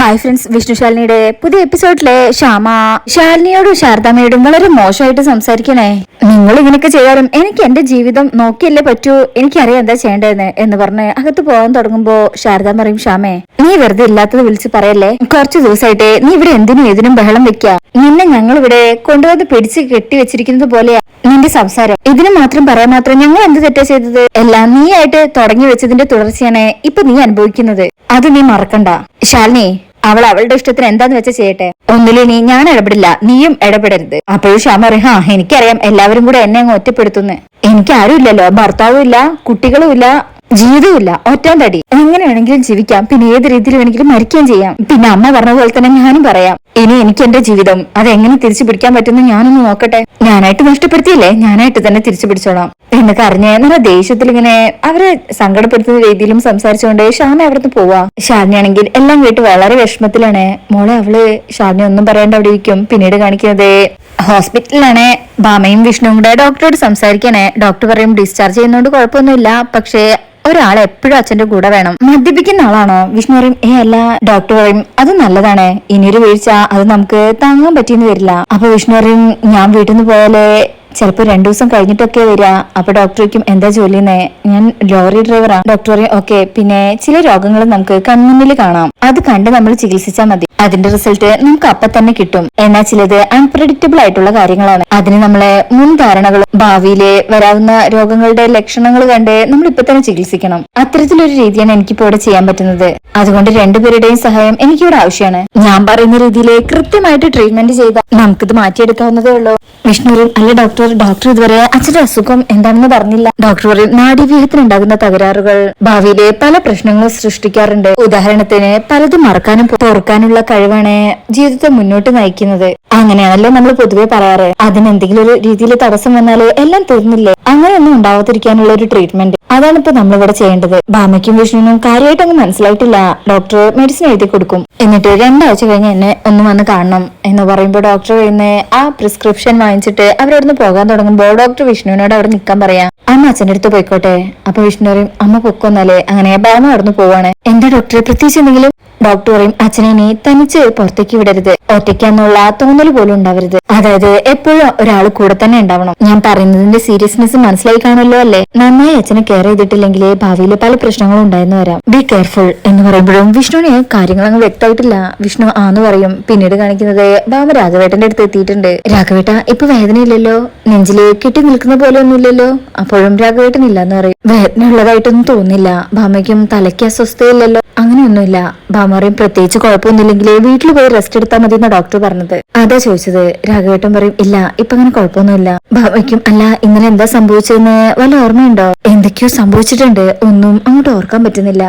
Hi friends, വിഷ്ണുശാലിനിയുടെ പുതിയ എപ്പിസോഡിലെ ശാലിനിയോടും ശാരദാമ്മയോടും വളരെ മോശമായിട്ട് സംസാരിക്കണേ. നിങ്ങൾ ഇങ്ങനെയൊക്കെ ചെയ്യാറും എനിക്ക് എന്റെ ജീവിതം നോക്കിയല്ലേ പറ്റൂ, എനിക്കറിയാം എന്താ ചെയ്യേണ്ടതെന്ന് എന്ന് പറഞ്ഞ് അകത്ത് പോകാൻ തുടങ്ങുമ്പോ ശാരദാമ്മ പറയും, ശ്യാമേ നീ വെറുതെ ഇല്ലാത്തത് വിളിച്ച് പറയല്ലേ. കുറച്ചു ദിവസമായിട്ട് നീ ഇവിടെ എന്തിനും ഏതിനും ബഹളം വെക്കുക. നിന്നെ ഞങ്ങൾ ഇവിടെ കൊണ്ടുവന്ന് പിടിച്ച് കെട്ടി വെച്ചിരിക്കുന്നത് പോലെയാ നിന്റെ സംസാരം. ഇതിന് മാത്രം പറയാൻ മാത്രം ഞങ്ങൾ എന്ത് തെറ്റാ ചെയ്തത്? എല്ലാം നീ ആയിട്ട് തുടങ്ങി വെച്ചതിന്റെ തുടർച്ചയാണ് ഇപ്പൊ നീ അനുഭവിക്കുന്നത്. അത് നീ മറക്കണ്ട ശാലിനി. അവളുടെ ഇഷ്ടത്തിന് എന്താന്ന് വെച്ചാൽ ചെയ്യട്ടെ. ഒന്നിലിനി ഞാൻ ഇടപെടില്ല, നീയും ഇടപെടരുത്. അപ്പോഴും ശ്യാമ പറയും, എനിക്കറിയാം എല്ലാവരും കൂടെ എന്നെ അങ്ങ് ഒറ്റപ്പെടുത്തുന്നു. എനിക്ക് ആരും ഇല്ലല്ലോ, ഭർത്താവും ഇല്ല, കുട്ടികളും ഇല്ല, ജീവിതവും ഇല്ല, ഒറ്റാൻ തടി. എങ്ങനെ വേണമെങ്കിലും ജീവിക്കാം, പിന്നെ ഏത് രീതിയിൽ വേണമെങ്കിലും മരിക്കുകയും ചെയ്യാം. പിന്നെ അമ്മ പറഞ്ഞ പോലെ തന്നെ ഞാനും പറയാം, ഇനി എനിക്ക് എന്റെ ജീവിതം അതെങ്ങനെ തിരിച്ചു പിടിക്കാൻ പറ്റുന്ന ഞാനൊന്ന് നോക്കട്ടെ. ഞാനായിട്ട് നഷ്ടപ്പെടുത്തിയില്ലേ, ഞാനായിട്ട് തന്നെ തിരിച്ചു പിടിച്ചോളാം എന്നൊക്കെ അറിഞ്ഞ് നല്ല ദേഷ്യത്തിൽ ഇങ്ങനെ അവരെ സങ്കടപ്പെടുത്തുന്ന രീതിയിലും സംസാരിച്ചുകൊണ്ട് ശാലിനി അവിടുന്ന് പോവാ. ശാലിനിയാണെങ്കിൽ എല്ലാം കേട്ട് വളരെ വിഷമത്തിലാണ്. മോളെ അവള് ശാലിനി ഒന്നും പറയാണ്ട് അവിടെ ഇരിക്കും. പിന്നീട് കാണിക്കുന്നത് ഹോസ്പിറ്റലിലാണ്. ഭാമയും വിഷ്ണുവും കൂടെ ഡോക്ടറോട് സംസാരിക്കാനേ. ഡോക്ടർ പറയും ഡിസ്ചാർജ് ചെയ്യുന്നോണ്ട് കുഴപ്പമൊന്നുമില്ല, പക്ഷേ ഒരാൾ എപ്പോഴും അച്ഛന്റെ കൂടെ വേണം. മദ്യപിക്കുന്ന ആളാണോ? വിഷ്ണു പറയും, അല്ല. ഡോക്ടർ പറയും, അത് നല്ലതാണ്, ഇനിയൊരു വീഴ്ച അത് നമുക്ക് താങ്ങാൻ പറ്റിയെന്ന് വരില്ല. അപ്പൊ വിഷ്ണു പറയും, ഞാൻ വീട്ടിൽ നിന്ന് പോയാലേ ചിലപ്പോ 2 ദിവസം കഴിഞ്ഞിട്ടൊക്കെ വരിക. അപ്പൊ ഡോക്ടറേക്കും എന്താ ജോലിയെന്നേ? ഞാൻ ലോറി ഡ്രൈവറാ. ഡോക്ടർ പറയും, ഓക്കെ, പിന്നെ ചില രോഗങ്ങൾ നമുക്ക് കൺമുന്നിൽ കാണാം, അത് കണ്ട് നമ്മൾ ചികിത്സിച്ചാൽ മതി. അതിന്റെ റിസൾട്ട് നമുക്ക് അപ്പൊ തന്നെ കിട്ടും. എന്നാൽ ചിലത് അൺപ്രഡിക്റ്റബിൾ ആയിട്ടുള്ള കാര്യങ്ങളാണ്. അതിന് നമ്മളെ മുൻധാരണകളും ഭാവിയിലെ വരാവുന്ന രോഗങ്ങളുടെ ലക്ഷണങ്ങൾ കണ്ട് നമ്മൾ ഇപ്പൊ തന്നെ ചികിത്സിക്കണം. അത്തരത്തിലൊരു രീതിയാണ് എനിക്കിപ്പോ ഇവിടെ ചെയ്യാൻ പറ്റുന്നത്. അതുകൊണ്ട് രണ്ടുപേരുടെയും സഹായം എനിക്കിവിടെ ആവശ്യമാണ്. ഞാൻ പറയുന്ന രീതിയിൽ കൃത്യമായിട്ട് ട്രീറ്റ്മെന്റ് ചെയ്താൽ നമുക്കിത് മാറ്റിയെടുക്കാവുന്നതേ ഉള്ളൂ. വിഷ്ണു അല്ല ഡോക്ടർ ഇതുവരെ അച്ഛന്റെ അസുഖം എന്താണെന്ന് പറഞ്ഞില്ല. ഡോക്ടർ പറയും, നാഡീവ്യൂഹത്തിനുണ്ടാകുന്ന തകരാറുകൾ ഭാവിയിലെ പല പ്രശ്നങ്ങളും സൃഷ്ടിക്കാറുണ്ട്. ഉദാഹരണത്തിന് പലതും മറക്കാനും ഓർക്കാനുള്ള കഴിവാണ് ജീവിതത്തെ മുന്നോട്ട് നയിക്കുന്നത്. അങ്ങനെയാണല്ലോ നമ്മൾ പൊതുവെ പറയാറ്. അതിനെന്തെങ്കിലും ഒരു രീതിയിൽ തടസ്സം വന്നാല് എല്ലാം തീർന്നില്ലേ? അങ്ങനെയൊന്നും ഉണ്ടാവാതിരിക്കാനുള്ള ഒരു ട്രീറ്റ്മെന്റ്, അതാണ് ഇപ്പൊ നമ്മളിവിടെ ചെയ്യേണ്ടത്. ഭാമയ്ക്കും വിഷ്ണുവിനും കാര്യമായിട്ട് അങ്ങ് മനസ്സിലായിട്ടില്ല. ഡോക്ടർ മെഡിസിൻ എഴുതി കൊടുക്കും. എന്നിട്ട് 2 ആഴ്ച കഴിഞ്ഞ് എന്നെ ഒന്ന് വന്ന് കാണണം എന്ന് പറയുമ്പോൾ ഡോക്ടർ ഇന്ന് ആ പ്രിസ്ക്രിപ്ഷൻ വാങ്ങിച്ചിട്ട് അവരവിടുന്ന് പോകാൻ തുടങ്ങുമ്പോൾ ഡോക്ടർ വിഷ്ണുവിനോട് അവിടെ നിൽക്കാൻ പറയാം. അമ്മ അച്ഛൻ്റെ അടുത്ത് പോയിക്കോട്ടെ. അപ്പൊ വിഷ്ണു പറയും, അമ്മ പൊക്കൊന്നല്ലേ. അങ്ങനെ ഭാമ അവിടുന്ന് പോവാണ്. എന്താ ഡോക്ടറെ പ്രത്യേകിച്ച് എന്തെങ്കിലും? ഡോക്ടർ പറയും, അച്ഛനെ നീ തനിച്ച് പുറത്തേക്ക് വിടരുത്, ഒറ്റയ്ക്കാന്നുള്ള തോന്നൽ പോലും ഉണ്ടാവരുത്. അതായത് എപ്പോഴും ഒരാൾ കൂടെ തന്നെ ഉണ്ടാവണം. ഞാൻ പറയുന്നതിന്റെ സീരിയസ്നെസ് മനസ്സിലായി കാണുമല്ലോ അല്ലേ? നന്നായി അച്ഛനെ കെയർ ചെയ്തിട്ടില്ലെങ്കിൽ ഭാവിയിൽ പല പ്രശ്നങ്ങളും ഉണ്ടായെന്ന് വരാം. ബി കെയർഫുൾ എന്ന് പറയുമ്പോഴും വിഷ്ണുവിന് കാര്യങ്ങളങ്ങ് വ്യക്തമായിട്ടില്ല. വിഷ്ണു ആന്ന് പറയും. പിന്നീട് കാണിക്കുന്നത് ഭാമ രാഘവേട്ടന്റെ അടുത്ത് എത്തിയിട്ടുണ്ട്. രാഘവേട്ട ഇപ്പൊ വേദനയില്ലല്ലോ, നെഞ്ചില് കെട്ടി നിൽക്കുന്ന പോലെ ഒന്നുമില്ലല്ലോ. അപ്പോഴും രാഘവേട്ടൻ ഇല്ലാന്ന് പറയും. വേദന ഉള്ളതായിട്ടൊന്നും തോന്നില്ല. ഭാമയ്ക്കും തലയ്ക്ക് അസ്വസ്ഥയില്ലല്ലോ. അങ്ങനെയൊന്നുമില്ല. ഭാമ പറയും, പ്രത്യേകിച്ച് കുഴപ്പമൊന്നുമില്ലെങ്കിൽ വീട്ടിൽ പോയി റെസ്റ്റ് എടുത്താൽ മതി എന്നാ ഡോക്ടർ പറഞ്ഞത്. അതാ ചോദിച്ചത്. രാഘവേട്ടൻ പറയും, ഇല്ല ഇപ്പൊ അങ്ങനെ കുഴപ്പമൊന്നുമില്ല. ഭാമയ്ക്കും, അല്ല ഇന്നലെ എന്താ സംഭവിച്ചതെന്ന് വല്ല ഓർമ്മയുണ്ടോ? എന്തൊക്കെയോ സംഭവിച്ചിട്ടുണ്ട്, ഒന്നും അങ്ങോട്ട് ഓർക്കാൻ പറ്റുന്നില്ല.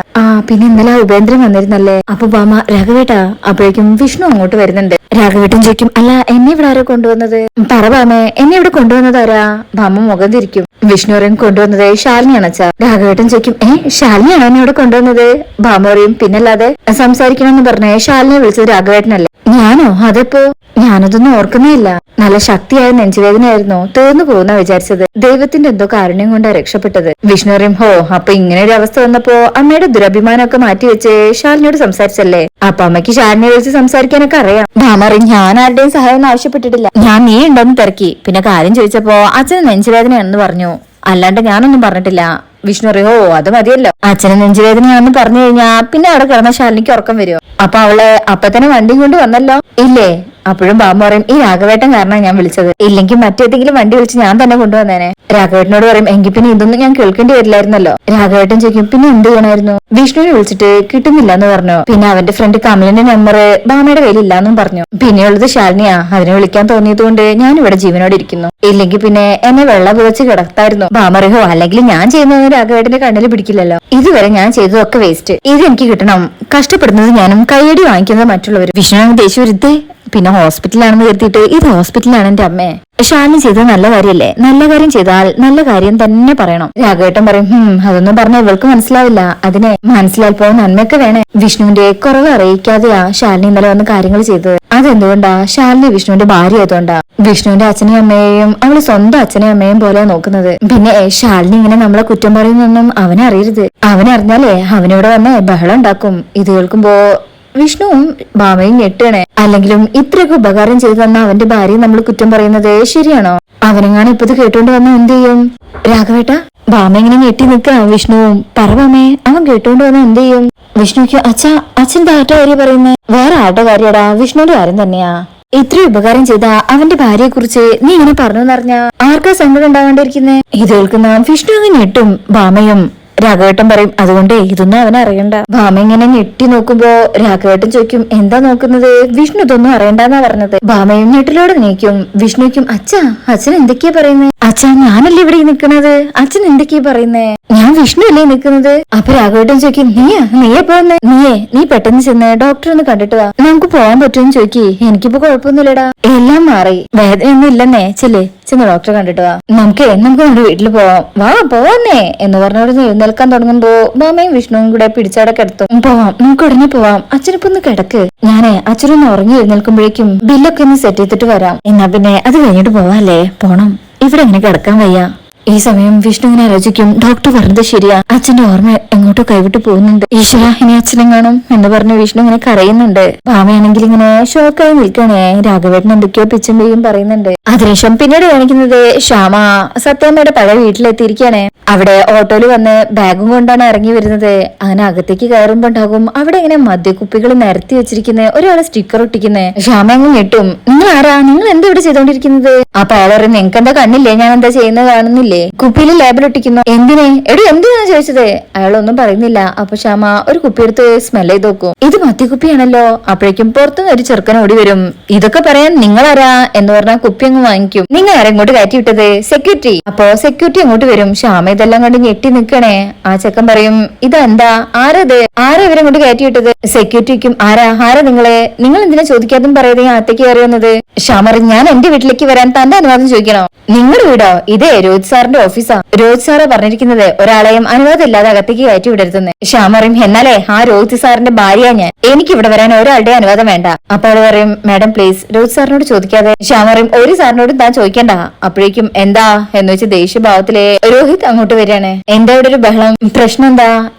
പിന്നെ ഇന്നലെ ഉപേന്ദ്രൻ വന്നിരുന്നല്ലേ? അപ്പൊ ഭാമ, രാഘവേട്ടാ. അപ്പോഴേക്കും വിഷ്ണു അങ്ങോട്ട് വരുന്നുണ്ട്. രാഘവേട്ടൻ ചോദിക്കും, അല്ല എന്നെ ഇവിടെ ആരോ കൊണ്ടുവന്നത്? പറ ഭാമേ, എന്നെ ഇവിടെ കൊണ്ടുവന്നതാരാ? ഭാമ മുഖം തിരിക്കും. വിഷ്ണു പറയും, കൊണ്ടുവന്നത് ശാലിനിയാണ് അച്ഛാ. രാഘവേട്ടൻ ചോദിക്കും, ശാലിനിയാണോ എന്നെ ഇവിടെ കൊണ്ടുവന്നത്? ഭാമ പറയും, പിന്നല്ലാതെ സംസാരിക്കണമെന്ന് പറഞ്ഞേ ശാലിനിയെ വിളിച്ചത് രാഘവേട്ടനല്ലേ? ഞാനോ? അതെപ്പോ? ഞാനതൊന്നും ഓർക്കുന്നേ ഇല്ല. നല്ല ശക്തിയായ നെഞ്ചുവേദനയായിരുന്നു, തീർന്നു പോകുന്ന വിചാരിച്ചത്. ദൈവത്തിന്റെ എന്തോ കാരുണ്യം കൊണ്ടാ രക്ഷപ്പെട്ടത്. വിഷ്ണു പറയും, ഹോ അപ്പൊ ഇങ്ങനെ ഒരു അവസ്ഥ വന്നപ്പോ അമ്മയുടെ ദുരഭിമാനമൊക്കെ മാറ്റിവെച്ച് ശാലിനിയോട് സംസാരിച്ചല്ലേ? അപ്പൊ അമ്മയ്ക്ക് ശാലിനിയെ വിളിച്ച് സംസാരിക്കാനൊക്കെ അറിയാം. ഭാമ പറയും, ഞാൻ ആരുടെയും സഹായം ആവശ്യപ്പെട്ടിട്ടില്ല. ഞാൻ നീ ഉണ്ടോന്ന് തിരക്കി, പിന്നെ കാര്യം ചോദിച്ചപ്പോ അച്ഛന് നെഞ്ചുവേദനയാണെന്ന് പറഞ്ഞു, അല്ലാണ്ട് ഞാനൊന്നും പറഞ്ഞിട്ടില്ല. വിഷ്ണു പറയോ, അത് മതിയല്ലോ. അച്ഛന് നെഞ്ചുവേദനയാണെന്ന് പറഞ്ഞു കഴിഞ്ഞാ പിന്നെ അവിടെ കിടന്ന ശാലിനിക്ക് ഉറക്കം വരുമോ? അപ്പൊ അവള് അപ്പൊ തന്നെ വണ്ടിയും കൊണ്ട് വന്നല്ലോ ഇല്ലേ? അപ്പോഴും ഭാമ പറയും, ഈ രാഘവേട്ടൻ കാരണം ഞാൻ വിളിച്ചത്, ഇല്ലെങ്കിൽ മറ്റേതെങ്കിലും വണ്ടി വിളിച്ച് ഞാൻ തന്നെ കൊണ്ടുവന്നേനെ. രാഘവേട്ടനോട് പറയും, എങ്കിൽ പിന്നെ ഇതൊന്നും ഞാൻ കേൾക്കേണ്ടി വരില്ലായിരുന്നല്ലോ. രാഘവേട്ടൻ ചോദിക്കും, പിന്നെ എന്ത് ചെയ്യണമായിരുന്നു? വിഷ്ണുവിനെ വിളിച്ചിട്ട് കിട്ടുന്നില്ല എന്ന് പറഞ്ഞു. പിന്നെ അവന്റെ ഫ്രണ്ട് കമലിന്റെ നമ്പർ ഭാമയുടെ കയ്യിലില്ലാന്നും പറഞ്ഞു. പിന്നെയുള്ളത് ശാലിനിയാ. അതിനെ വിളിക്കാൻ തോന്നിയത് കൊണ്ട് ഞാൻ ഇവിടെ ജീവനോട് ഇരിക്കുന്നു, ഇല്ലെങ്കിൽ പിന്നെ എന്നെ വെള്ളം പുതച്ച് കിടത്തായിരുന്നു. ഭാമ പറയോ, അല്ലെങ്കിൽ ഞാൻ ചെയ്യുന്നത് രാഘവേട്ടന്റെ കണ്ണിൽ പിടിക്കില്ലല്ലോ. ഇതുവരെ ഞാൻ ചെയ്തതൊക്കെ വേസ്റ്റ്. ഇത് എനിക്ക് കിട്ടണം. കഷ്ടപ്പെടുന്നത് ഞാനും കൈയടി വാങ്ങിക്കുന്നത് മറ്റുള്ളവരും. വിഷ്ണു ദേഷ്യവരുത്തേ. പിന്നെ ഹോസ്പിറ്റലാണെന്ന് കരുതിയിട്ട് ഇത് ഹോസ്പിറ്റലാണ് എന്റെ അമ്മേ. ശാലിനി ചെയ്തത് നല്ല കാര്യല്ലേ? നല്ല കാര്യം ചെയ്താൽ നല്ല കാര്യം തന്നെ പറയണം. രാഘവേട്ടൻ പറയും, അതൊന്നും പറഞ്ഞ ഇവൾക്ക് മനസ്സിലാവില്ല. അതിനെ മനസ്സിലായപ്പോ നന്മയൊക്കെ വേണേ. വിഷ്ണുവിന്റെ കുറവ് അറിയിക്കാതെയാ ശാലിനി ഇന്നലെ വന്ന് കാര്യങ്ങൾ ചെയ്തത്. അതെന്തുകൊണ്ടാ? ശാലിനി വിഷ്ണുവിന്റെ ഭാര്യ ആയതുകൊണ്ടാ. വിഷ്ണുവിന്റെ അച്ഛനെയും അമ്മയെയും അവള് സ്വന്തം അച്ഛനെയും അമ്മയും പോലെ നോക്കുന്നത്. പിന്നെ ശാലിനി ഇങ്ങനെ നമ്മളെ കുറ്റം പറയുന്നൊന്നും അവനറിയരുത്. അവനറിഞ്ഞാലേ അവനിവിടെ വന്ന് ബഹളം ഉണ്ടാക്കും. ഇത് കേൾക്കുമ്പോ വിഷ്ണുവും ഭാമയും ഞെട്ടാണ്. അല്ലെങ്കിലും ഇത്രയൊക്കെ ഉപകാരം ചെയ്തു തന്ന അവന്റെ ഭാര്യയെ നമ്മൾ കുറ്റം പറയുന്നത് ശരിയാണോ? അവനെങ്ങാനും ഇപ്പൊ ഇത് കേട്ടോണ്ട് വന്ന എന്ത് ചെയ്യും? രാഘവേട്ട, ഭാമ ഇങ്ങനെ ഞെട്ടി നിൽക്കാ. വിഷ്ണുവും പറവാമേ, അവൻ കേട്ടോണ്ട് വന്ന എന്ത് ചെയ്യും? വിഷ്ണുക്ക് അച്ഛന്റെ ആട്ട കാര്യം പറയുന്നത് വേറെ ആട്ട കാര്യടാ, വിഷ്ണുവിന്റെ കാര്യം തന്നെയാ. ഇത്രയും ഉപകാരം ചെയ്ത അവന്റെ ഭാര്യയെ കുറിച്ച് നീ ഇങ്ങനെ പറഞ്ഞെന്നറിഞ്ഞ ആർക്കാ സങ്കടം ഉണ്ടാവേണ്ടിയിരിക്കുന്നേ? ഇത് കേൾക്കുന്ന വിഷ്ണു അങ്ങ് ഞെട്ടും. ഭാമയും രാഘവേട്ടൻ പറയും അതുകൊണ്ട് ഇതൊന്നും അവൻ അറിയണ്ട. ഭാമ ഇങ്ങനെ ഞെട്ടി നോക്കുമ്പോ രാഘവേട്ടൻ ചോദിക്കും എന്താ നോക്കുന്നത്? വിഷ്ണു ഇതൊന്നും അറിയണ്ടെന്നാ പറഞ്ഞത്. ഭാമയും ഞെട്ടിലോടെ നീക്കും. വിഷ്ണുക്കും അച്ഛൻ എന്തൊക്കെയാ പറയുന്നത്? അച്ഛാ, ഞാനല്ലേ ഇവിടെ നിൽക്കുന്നത്, അച്ഛൻ എന്തൊക്കെയാ പറയുന്നേ? ഞാൻ വിഷ്ണു അല്ലേ നിൽക്കുന്നത്? അപ്പൊ രാഘവേട്ടൻ ചോദിക്കും നീയെ പോകുന്നേ? നീ പെട്ടെന്ന് ചെന്ന് ഡോക്ടറെ ഒന്ന് കണ്ടിട്ട് വാ, നമുക്ക് പോകാൻ പറ്റുമെന്ന് ചോദിക്കേ. എനിക്കിപ്പോ കുഴപ്പമൊന്നുമില്ലടാ, എല്ലാം മാറി, വേദനയൊന്നും ഇല്ലെന്നേ. ചെന്ന് ഡോക്ടറെ കണ്ടിട്ട് വാ, നമുക്ക് നമ്മുടെ വീട്ടിൽ പോവാം, വാ പോവാന്നേ എന്ന് പറഞ്ഞവിടെ എഴുന്നേൽക്കാൻ തുടങ്ങുമ്പോ മാമയും വിഷ്ണുവും കൂടെ പിടിച്ചടക്കെടുത്തും പോവാം, നമുക്ക് ഉടനെ പോവാം, അച്ഛനിപ്പോ ഒന്ന് കിടക്ക്, ഞാനേ അച്ഛനൊന്ന് ഉറങ്ങി എഴുന്നേൽക്കുമ്പോഴേക്കും ബില്ലൊക്കെ ഒന്ന് സെറ്റ് ചെയ്തിട്ട് വരാം. എന്നാ പിന്നെ അത് കഴിഞ്ഞിട്ട് പോവാല്ലേ, പോണം, ഇവിടെ ഇങ്ങനെ കിടക്കാൻ വയ്യ. ഈ സമയം വിഷ്ണു ഇങ്ങനെ ആലോചിക്കും, ഡോക്ടർ പറഞ്ഞത് ശരിയാ, അച്ഛന്റെ ഓർമ്മ എങ്ങോട്ടോ കൈവിട്ട് പോകുന്നുണ്ട്, ഈശ്വര ഇനി അച്ഛനും കാണും എന്ന് പറഞ്ഞ് വിഷ്ണു ഇങ്ങനെ കരയുന്നുണ്ട്. ഭാമയാണെങ്കിൽ ഇങ്ങനെ ഷോക്കായി നിൽക്കണേ. രാഘവേട്ടൻ എന്തൊക്കെയോ പിച്ചുമ്പയും പറയുന്നുണ്ട്. അതിനുശേഷം പിന്നീട് കാണിക്കുന്നത് ശ്യാമ സത്യമ്മയുടെ പഴയ വീട്ടിലെത്തിയിരിക്കുകയാണ്. അവിടെ ഓട്ടോയിൽ വന്ന് ബാഗും കൊണ്ടാണ് ഇറങ്ങി വരുന്നത്. അങ്ങനെ അകത്തേക്ക് കയറുമ്പോ ഉണ്ടാകും അവിടെ ഇങ്ങനെ മദ്യക്കുപ്പികൾ നിരത്തി വെച്ചിരിക്കുന്നത്, ഒരാളെ സ്റ്റിക്കർ ഒട്ടിക്കുന്നത്. ശ്യാമ അങ്ങ് ഞെട്ടും, നിങ്ങൾ ആരാ, നിങ്ങൾ എന്താ ഇവിടെ ചെയ്തോണ്ടിരിക്കുന്നത്? അപ്പൊ അയാൾ പറയും നിങ്ങൾക്ക് എന്താ കണ്ണില്ലേ, ഞാൻ എന്താ ചെയ്യുന്നത് കാണുന്നില്ലേ, കുപ്പിയിൽ ലേബൽ ഒട്ടിക്കുന്നു. എന്തിനാ ചോദിച്ചത്? അയാളൊന്നും പറയുന്നില്ല. അപ്പൊ ശ്യാമ ഒരു കുപ്പി എടുത്ത് സ്മെൽ ചെയ്ത് നോക്കും, ഇത് മദ്യക്കുപ്പിയാണല്ലോ. അപ്പോഴേക്കും പുറത്തുനിന്ന് ഒരു ചെറുക്കൻ ഓടി വരും. ഇതൊക്കെ പറയാൻ നിങ്ങളാരാ എന്ന് പറഞ്ഞാൽ കുപ്പി അങ്ങ് വാങ്ങിക്കും. നിങ്ങൾ ആരെ ഇങ്ങോട്ട് കയറ്റി വിട്ടത്? സെക്യൂരിറ്റി. അപ്പോ സെക്യൂരിറ്റി അങ്ങോട്ട് വരും. ശ്യാമ ഇതെല്ലാം കണ്ട് ഞെട്ടി നിൽക്കണേ. ആ ചെക്കൻ പറയും ഇതെന്താ, ആരാ ഇവരങ്ങോട്ട് കയറ്റി വിട്ടത്? സെക്യൂരിറ്റിക്കും ആരാ നിങ്ങൾ എന്തിനാ ചോദിക്കാതും പറയാതെ അകത്തേക്ക് കയറി വന്നത്? ശ്യാമ പറയും ഞാൻ എന്റെ വീട്ടിലേക്ക് വരാൻ തന്റെ അനുവാദം ചോദിക്കണോ? നിങ്ങളുടെ വീടോ? ഇതേ രോഹിത് സാറിന്റെ ഓഫീസാ. രോഹിത് സാറ് പറഞ്ഞിരിക്കുന്നത് ഒരാളെയും അനുവാദം ഇല്ലാതെ അകത്തേക്ക് കയറ്റി വിടരുതെന്ന്. ശ്യാമ പറയും എന്നാലേ ആ രോഹിത് സാറിന്റെ ഭാര്യ ഞാൻ, എനിക്ക് ഇവിടെ വരാൻ ഒരാളുടെ അനുവാദം വേണ്ട. അപ്പൊ അവള് പറയും മാഡം പ്ലീസ് രോഹിത് സാറിനോട് ചോദിക്കാതെ. ശ്യാമ പറയും ഒരു സാറിനോടും താൻ ചോദിക്കണ്ട. അപ്പോഴേക്കും എന്താ എന്ന് വെച്ച് ദേഷ്യഭാവത്തിലെ രോഹിത് അങ്ങോട്ട് വരികയാണ്. എന്താ ഇവിടെ ഒരു ബഹളം, പ്രശ്നം എന്താ?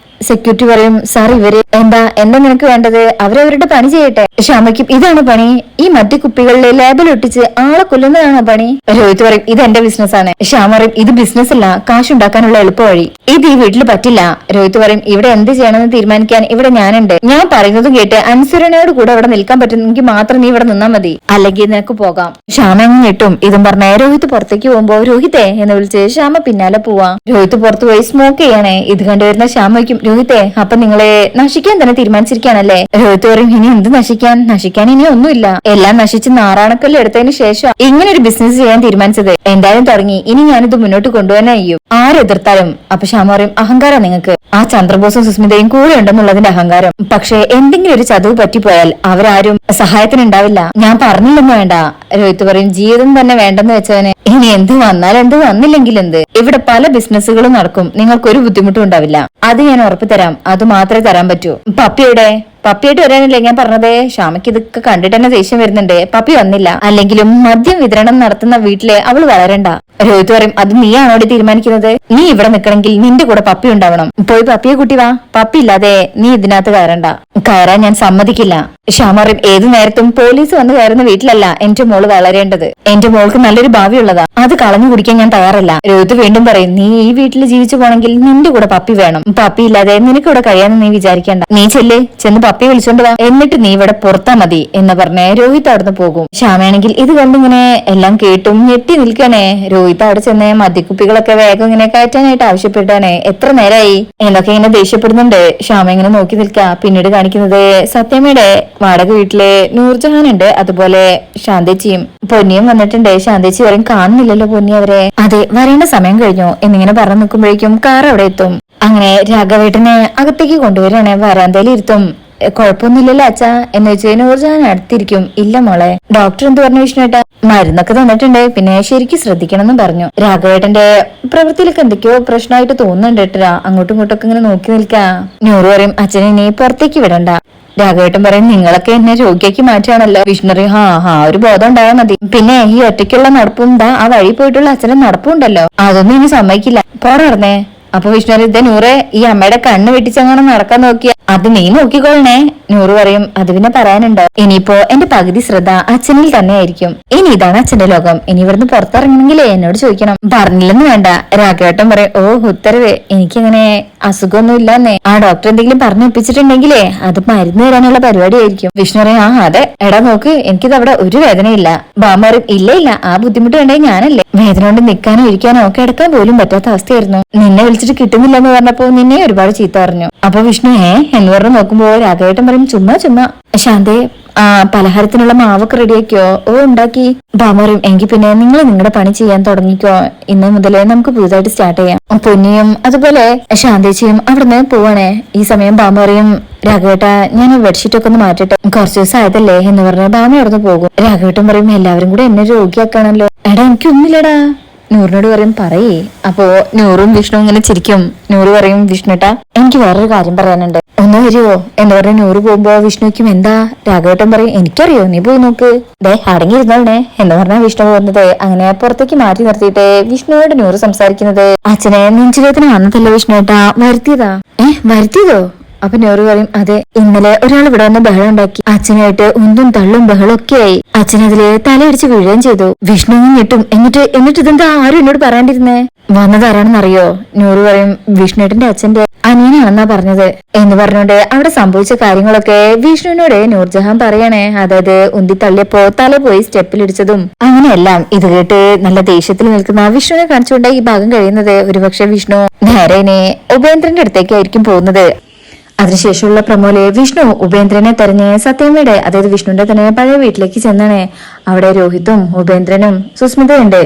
സെക്യൂരിറ്റി പറയും സാർ ഇവര് എന്താ നിനക്ക് വേണ്ടത്? അവരവരുടെ പണി ചെയ്യട്ടെ. ശ്യാമയ്ക്കും ഇതാണ് പണി, ഈ മദ്യക്കുപ്പികളിലെ ലേബൽ ഒട്ടിച്ച് ആളെ കൊല്ലുന്നതാണോ പണി? രോഹിത് പറയും ഇത് എന്റെ ബിസിനസ് ആണ്. ശ്യാമ പറയും ഇത് ബിസിനസ് അല്ല, കാശുണ്ടാക്കാനുള്ള എളുപ്പ വഴി, ഇത് ഈ വീട്ടിൽ പറ്റില്ല. രോഹിത് പറയും ഇവിടെ എന്ത് ചെയ്യണമെന്ന് തീരുമാനിക്കാൻ ഇവിടെ ഞാനുണ്ട്, ഞാൻ പറയുന്നതും കേട്ട് അനുസരണയോട് കൂടെ അവിടെ നിൽക്കാൻ പറ്റുന്നെങ്കിൽ മാത്രം നീ ഇവിടെ നിന്നാ മതി, അല്ലെങ്കിൽ നിനക്ക് പോകാം. ശ്യാമ കിട്ടും. ഇതും പറഞ്ഞ രോഹിത് പുറത്തേക്ക് പോകുമ്പോ രോഹിത്തെ എന്ന് വിളിച്ച് ശ്യാമ പിന്നാലെ പോവാം. രോഹിത് പുറത്തു പോയി സ്മോക്ക് ചെയ്യണേ. ഇത് കണ്ടുവരുന്ന ശ്യാമയ്ക്കും രോഹിത്തെ അപ്പൊ നിങ്ങളെ നശിക്കാൻ തന്നെ തീരുമാനിച്ചിരിക്കാനല്ലേ? രോഹിത് പറയും ഇനി എന്ത് നശിക്കാൻ ഇനി ഒന്നുമില്ല, എല്ലാം നശിച്ച് നാറാണക്കല്ല് എടുത്തതിന് ശേഷം ഇങ്ങനെ ഒരു ബിസിനസ് ചെയ്യാൻ തീരുമാനിച്ചത്. എന്തായാലും തുടങ്ങി, ഇനി ഞാനിത് മുന്നോട്ട് കൊണ്ടുപോകാൻ ചെയ്യും, ആരെതിർത്താലും. അപ്പൊ ശ്യാമ പറയും അഹങ്കാരം നിങ്ങൾക്ക്, ആ ചന്ദ്രബോസും സുസ്മിതയും കൂടെ ഉണ്ടെന്നുള്ളതിന്റെ അഹങ്കാരം. പക്ഷെ എന്തെങ്കിലും ഒരു ചതവ് പറ്റിപ്പോയാൽ അവരാരും സഹായത്തിനുണ്ടാവില്ല, ഞാൻ പറഞ്ഞില്ലെന്ന് വേണ്ട. രോഹിത് പറയും ജീവിതം തന്നെ വേണ്ടെന്ന് വെച്ചവന് ഇനി എന്ത് വന്നാൽ എന്ത് വന്നില്ലെങ്കിൽ എന്ത്, ഇവിടെ പല ബിസിനസ്സുകളും നടക്കും, നിങ്ങൾക്കൊരു ബുദ്ധിമുട്ടും ഉണ്ടാവില്ല, അത് ഞാൻ ഉറപ്പ് തരാം, അത് മാത്രമേ തരാൻ പറ്റൂ. പപ്പിയായിട്ട് വരാനല്ലേ ഞാൻ പറഞ്ഞത്? ശ്യാമയ്ക്ക് ഇതൊക്കെ കണ്ടിട്ട് തന്നെ ദേഷ്യം വരുന്നുണ്ട്. പപ്പി വന്നില്ല, അല്ലെങ്കിലും മദ്യം വിതരണം നടത്തുന്ന വീട്ടിലെ അവള് വളരണ്ട. രോഹിത് പറയും അത് നീയാണോടി തീരുമാനിക്കുന്നത്? നീ ഇവിടെ നിൽക്കണമെങ്കിൽ നിന്റെ കൂടെ പപ്പി ഉണ്ടാവണം, പോയി പപ്പിയെ കൂട്ടി വാ, പപ്പി ഇല്ലാതെ നീ ഇതിനകത്ത് കയറാൻ ഞാൻ സമ്മതിക്കില്ല. ശ്യാമ പറയും ഏതു നേരത്തും പോലീസ് വന്ന് കയറുന്ന വീട്ടിലല്ല എന്റെ മോള് വളരേണ്ടത്, എന്റെ മോൾക്ക് നല്ലൊരു ഭാവിയുള്ളതാ, അത് കളഞ്ഞു കുടിക്കാൻ ഞാൻ തയ്യാറല്ല. രോഹിത് വീണ്ടും പറയും നീ ഈ വീട്ടിൽ ജീവിച്ചു പോണെങ്കിൽ നിന്റെ കൂടെ പപ്പി വേണം, പപ്പി ഇല്ലാതെ നിനക്ക് ഇവിടെ കഴിയാന്ന് നീ വിചാരിക്കേണ്ട, നീ ചെന്ന് പപ്പി വിളിച്ചോണ്ട് വാ, എന്നിട്ട് നീ ഇവിടെ പുറത്താ മതി എന്ന് പറഞ്ഞ് രോഹിത് അവിടുന്ന് പോകും. ശ്യാമയാണെങ്കിൽ ഇത് കണ്ടിങ്ങനെ എല്ലാം കേട്ടും ഞെട്ടി നിൽക്കണേ. രോഹിത് അവിടെ ചെന്ന് മദ്യക്കുപ്പികളൊക്കെ വേഗം ഇങ്ങനെ കയറ്റാനായിട്ട് ആവശ്യപ്പെട്ടാണ്. എത്ര നേരമായി എന്നൊക്കെ ഇങ്ങനെ ദേഷ്യപ്പെടുന്നുണ്ട്. ശ്യാമ ഇങ്ങനെ നോക്കി നിൽക്ക. പിന്നീട് കാണിക്കുന്നത് സത്യമ്മയുടെ വാടക വീട്ടിലെ നൂർജഹാൻ ഉണ്ട്, അതുപോലെ ശാന്തേച്ചിയും പൊന്നിയും വന്നിട്ടുണ്ട്. ശാന്തേച്ചി വരും കാണുന്നില്ലല്ലോ പൊന്നി അവരെ. അതെ വരേണ്ട സമയം കഴിഞ്ഞു എന്നിങ്ങനെ പറഞ്ഞു നിൽക്കുമ്പോഴേക്കും കാർ അവിടെ എത്തും. അങ്ങനെ രാഘവേട്ടനെ അകത്തേക്ക് കൊണ്ടുവരാണ്, വരാന്തയിൽ ഇരുത്തും. കുഴപ്പമൊന്നുമില്ലല്ലോ അച്ഛാ എന്ന് വെച്ച് നൂർജഹാൻ അടുത്തിരിക്കും. ഇല്ല മോളെ, ഡോക്ടർ എന്ത് പറഞ്ഞു വിഷ്ണുവേട്ടാ? മരുന്നൊക്കെ തന്നിട്ടുണ്ട്, പിന്നെ ശരിക്കും ശ്രദ്ധിക്കണം എന്ന് പറഞ്ഞു. രാഘവേട്ടന്റെ പ്രവൃത്തിയിലൊക്കെ എന്തൊക്കെയോ പ്രശ്നമായിട്ട് തോന്നുന്നുണ്ട് കേട്ടാ. അങ്ങോട്ടും ഇങ്ങോട്ടൊക്കെ ഇങ്ങനെ നോക്കി നിൽക്കാ. നൂറ് പറയും അച്ഛനെ ഇനി പുറത്തേക്ക് വിടണ്ട. രാഘവേട്ടൻ പറയും നിങ്ങളൊക്കെ എന്നെ രോഗിയാക്കി മാറ്റുകയാണല്ലോ. വിഷ്ണു ഒരു ബോധം ഉണ്ടായാൽ മതി. പിന്നെ ഈ ഒറ്റയ്ക്കുള്ള നടപ്പും ആ വഴി പോയിട്ടുള്ള അച്ഛന്റെ നടപ്പും ഉണ്ടല്ലോ, അതൊന്നും ഇനി സമ്മതിക്കില്ല, പോരാർന്നേ. അപ്പൊ വിഷ്ണു പറയും, ഇതേ നൂറെ ഈ അമ്മയുടെ കണ്ണ് വെട്ടിച്ചങ്ങനെ നടക്കാൻ നോക്കിയ അത് നീ നോക്കിക്കോളണേ. നൂറ് പറയും, അത് പിന്നെ പറയാനുണ്ടോ, ഇനിയിപ്പോ എന്റെ പകുതി ശ്രദ്ധ അച്ഛനിൽ തന്നെ ആയിരിക്കും. ഇനി ഇതാണ് അച്ഛന്റെ ലോകം. ഇനി ഇവിടുന്ന് പുറത്തിറങ്ങണമെങ്കിലേ എന്നോട് ചോദിക്കണം. പറഞ്ഞില്ലെന്ന് വേണ്ട. രാഘവേട്ടൻ പറയും, ഓ ഉത്തരവ്, എനിക്കങ്ങനെ അസുഖമൊന്നും ഇല്ലെന്നേ. ആ ഡോക്ടർ എന്തെങ്കിലും പറഞ്ഞു ഒപ്പിച്ചിട്ടുണ്ടെങ്കിലേ അത് മരുന്ന് തരാനുള്ള പരിപാടിയായിരിക്കും. വിഷ്ണു പറയും, ആ അതെ എടാ നോക്ക്, എനിക്കിത് അവിടെ ഒരു വേദനയില്ല. ബാമ പറയും, ഇല്ല ഇല്ല, ആ ബുദ്ധിമുട്ട് വേണ്ടേ ഞാനല്ലേ. വേദന കൊണ്ട് നിൽക്കാനോ ഇരിക്കാനോ കിടക്കാൻ പോലും പറ്റാത്ത അവസ്ഥയായിരുന്നു. നിന്നെ വിളിച്ചിട്ട് കിട്ടുന്നില്ലെന്ന് പറഞ്ഞപ്പോ നിന്നെ ഒരുപാട് ചീത്ത പറഞ്ഞു. അപ്പൊ വിഷ്ണു എന്ന് പറഞ്ഞു നോക്കുമ്പോ രാഘവേട്ടൻ പറയും, ചുമ്മാ ശാന്തേ പലഹാരത്തിനുള്ള മാവൊക്കെ റെഡിയാക്കിയോ? ഓ ഉണ്ടാക്കി. ബാമ പറയും, എങ്കിൽ പിന്നെ നിങ്ങൾ നിങ്ങളുടെ പണി ചെയ്യാൻ തുടങ്ങിക്കോ. ഇന്ന് മുതലേ നമുക്ക് പുതുതായിട്ട് സ്റ്റാർട്ട് ചെയ്യാം. പൊന്നിയും അതുപോലെ ശാന്തേച്ചിയും അവിടുന്ന് പോവാണേ. ഈ സമയം ബാമ പറയും, രാഘവേട്ട ഞാൻ ബെഡ്ഷീറ്റ് ഒക്കെ ഒന്ന് മാറ്റട്ടെ, കുറച്ചു ദിവസം ആയതല്ലേ എന്ന് പറഞ്ഞ ബാമ അവിടുന്ന് പോകും. രാഘവേട്ടൻ പറയും, എല്ലാവരും കൂടെ എന്നെ രോഗിയാക്കാണല്ലോ. എടാ എനിക്കൊന്നുമില്ലടാ. നൂറിനോട് പറയും, പറയേ. അപ്പോ നൂറും വിഷ്ണു ഇങ്ങനെ ചിരിക്കും. നൂറ് പറയും, വിഷ്ണുട്ടാ എനിക്ക് വേറൊരു കാര്യം പറയാനുണ്ട്, ഒന്ന് വരുവോ എന്ന് പറഞ്ഞ് നൂറ് പോകുമ്പോ വിഷ്ണുക്കും എന്താ? രാഘവേട്ടൻ പറയും, എനിക്കറിയോ, നീ പോയി നോക്ക്. ദേ അടങ്ങിയിരുന്നോളേ എന്ന് പറഞ്ഞാൽ വിഷ്ണു പോകുന്നത്. അങ്ങനെ പുറത്തേക്ക് മാറ്റി നിർത്തിയിട്ട് വിഷ്ണുവോട് നൂറ് സംസാരിക്കുന്നത്, അച്ഛനെ നെഞ്ചുവേദന വന്നതല്ലേ വിഷ്ണുട്ടാ, വരുത്തിയതാ? വരുത്തിയതോ? അപ്പൊ നൂറ് പറയും, അതെ, ഇന്നലെ ഒരാൾ ഇവിടെ വന്ന് ബഹളം ഉണ്ടാക്കി. അച്ഛനായിട്ട് ഉന്തും തള്ളും ബഹളം ഒക്കെ ആയി. അച്ഛനതില് തലയിടിച്ച് വീഴുകയും ചെയ്തു. വിഷ്ണു ഞെട്ടും. എന്നിട്ട് ഇതെന്താ ആരും എന്നോട് പറയാണ്ടിരുന്നേ? വന്നതാരാണെന്നറിയോ? നൂറ് പറയും, വിഷ്ണുവേട്ടന്റെ അച്ഛന്റെ അനിയനാണെന്നാ പറഞ്ഞത് എന്ന് പറഞ്ഞോണ്ട് അവിടെ സംഭവിച്ച കാര്യങ്ങളൊക്കെ വിഷ്ണുവിനോട് നൂർജഹാൻ പറയണേ. അതായത് ഉന്തി തള്ളിയപ്പോ തല പോയി സ്റ്റെപ്പിലിടിച്ചതും അങ്ങനെയെല്ലാം. ഇത് കേട്ട് നല്ല ദേഷ്യത്തിൽ നിൽക്കുന്ന വിഷ്ണുവിനെ കാണിച്ചുകൊണ്ട് ഈ ഭാഗം കഴിയുന്നത്. ഒരുപക്ഷെ വിഷ്ണു നേരെ ഉപേന്ദ്രന്റെ അടുത്തേക്കായിരിക്കും പോകുന്നത്. അതിനുശേഷമുള്ള പ്രമോലെ വിഷ്ണു ഉപേന്ദ്രനെ തെരഞ്ഞ് സത്യമ്മയുടെ, അതായത് വിഷ്ണുവിന്റെ തന്നെ പഴയ വീട്ടിലേക്ക് ചെന്നാണ്. അവിടെ രോഹിത്തും ഉപേന്ദ്രനും സുസ്മിതയുണ്ട്.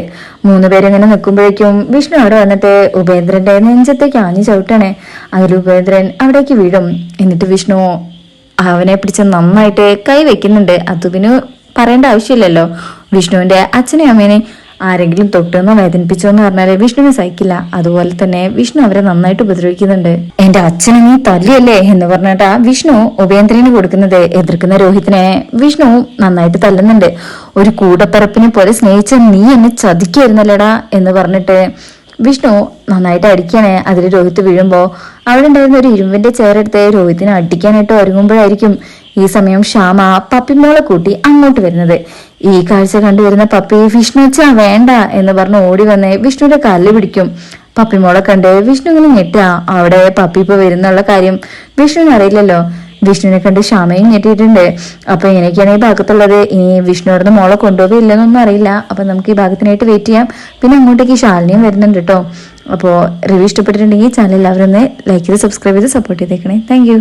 3 പേരിങ്ങനെ നിൽക്കുമ്പോഴേക്കും വിഷ്ണു അവിടെ വന്നിട്ട് ഉപേന്ദ്രന്റെ നെഞ്ചത്തേക്ക് ആഞ്ഞു ചവിട്ടണേ. അതിൽ ഉപേന്ദ്രൻ അവിടേക്ക് വീഴും. എന്നിട്ട് വിഷ്ണു അവനെ പിടിച്ച് നന്നായിട്ട് കൈ വെക്കുന്നുണ്ട്. അതുവിന് പറയേണ്ട ആവശ്യമില്ലല്ലോ. വിഷ്ണുവിന്റെ അച്ഛനെയും അമ്മേനെ ആരെങ്കിലും തൊട്ടെന്നോ വേദനിപ്പിച്ചോ എന്ന് പറഞ്ഞാല് വിഷ്ണുവിനെ സഹിക്കില്ല. അതുപോലെ തന്നെ വിഷ്ണു അവരെ നന്നായിട്ട് ഉപദ്രവിക്കുന്നുണ്ട്. എന്റെ അച്ഛനെ നീ തല്ലിയല്ലേ എന്ന് പറഞ്ഞിട്ടാ വിഷ്ണു ഉപേന്ദ്രന് കൊടുക്കുന്നത്. എതിർക്കുന്ന രോഹിത്തിനെ വിഷ്ണു നന്നായിട്ട് തല്ലുന്നുണ്ട്. ഒരു കൂടപ്പിറപ്പിനെ പോലെ സ്നേഹിച്ച നീ എന്നെ ചതിക്കായിരുന്നല്ലേടാ എന്ന് പറഞ്ഞിട്ട് വിഷ്ണു നന്നായിട്ട് അടിക്കണേ. അതിൽ രോഹിത്ത് വീഴുമ്പോ അവിടെ ഉണ്ടായിരുന്ന ഒരു ഇരുമ്പിന്റെ ചേരെടുത്ത് രോഹിത്തിനെ അടിക്കാനായിട്ട് ഒരുങ്ങുമ്പോഴായിരിക്കും ഈ സമയം ശ്യാമ പപ്പിമോളെ കൂട്ടി അങ്ങോട്ട് വരുന്നത്. ഈ കാഴ്ച കണ്ടുവരുന്ന പപ്പി, വിഷ്ണു അച്ഛാ വേണ്ട എന്ന് പറഞ്ഞ് ഓടി വന്ന് വിഷ്ണുവിന്റെ കാലിൽ പിടിക്കും. പപ്പിമോളെ കണ്ട് വിഷ്ണു ഇങ്ങനെ ഞെട്ടാ. അവിടെ പപ്പി ഇപ്പൊ വരുന്നുള്ള കാര്യം വിഷ്ണുവിന് അറിയില്ലല്ലോ. വിഷ്ണുവിനെ കണ്ട് ശ്യാമയും ഞെട്ടിയിട്ടുണ്ട്. അപ്പൊ ഇങ്ങനെയൊക്കെയാണ് ഈ ഭാഗത്തുള്ളത്. ഇനി വിഷ്ണുവിടുന്ന് മോളെ കൊണ്ടുപോകില്ലെന്നൊന്നും അറിയില്ല. അപ്പൊ നമുക്ക് ഈ ഭാഗത്തിനായിട്ട് വെയിറ്റ് ചെയ്യാം. പിന്നെ അങ്ങോട്ടേക്ക് ശാലിനിയും വരുന്നുണ്ട് കേട്ടോ. അപ്പോൾ റിവ്യൂ ഇഷ്ടപ്പെട്ടിട്ടുണ്ടെങ്കിൽ ചാനൽ എല്ലാവരും ഒന്ന് ലൈക്ക് ചെയ്ത് സബ്സ്ക്രൈബ് ചെയ്ത് സപ്പോർട്ട് ചെയ്തേക്കണേ. താങ്ക്